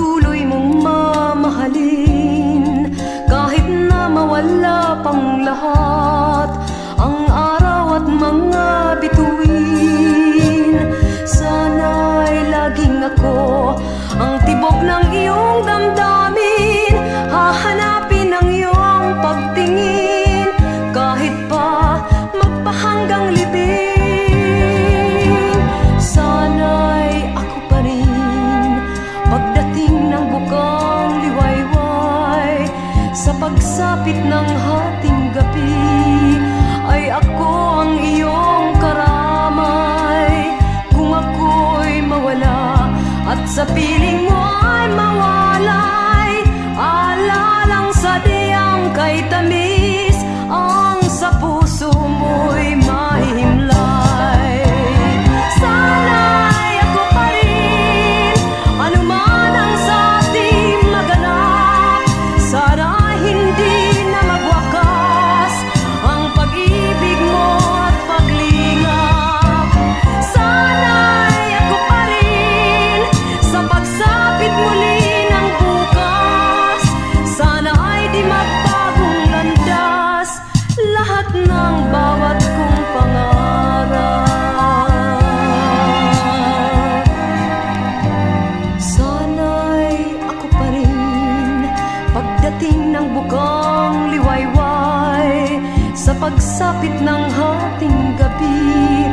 patuloy mong mamahalin, kahit na mawala pang lahat ang araw at mga bituin. Sana'y laging ako ang tibok ng iyong damdamin, hahanapin ang iyong pagtingin, kahit pa magpahanggang libing. Sana'y ako pa rin pagdating ng bukang liwayway, sa pagsapit ng hating gabi ay ako ang iyong karamay. Kung ako'y mawala at sa piling mo ay mawalay, alalang sa diyang kay tamis, ang sa puso mo'y mahimlay. Sana'y ako pa rin, anuman ang sa ating maganap, sana hindi na magwakas ang pag-ibig mo at paglingap. Sana'y ako pa rin sa pagsapit muli ng bukas, sana ay di magbagong landas lahat ng bawat kong pangarap. Sana'y ako pa rin pagdating ng bukang liwayway, sa pagsapit ng hating gabi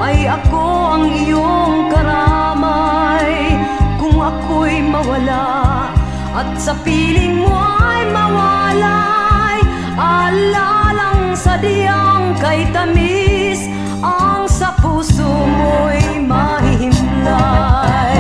ay ako ang iyong karamay. Kung ako'y mawala at sa piling mo ay mawalay, alalang sa diyang kay tamis, ang sa puso mo'y mahihimlay.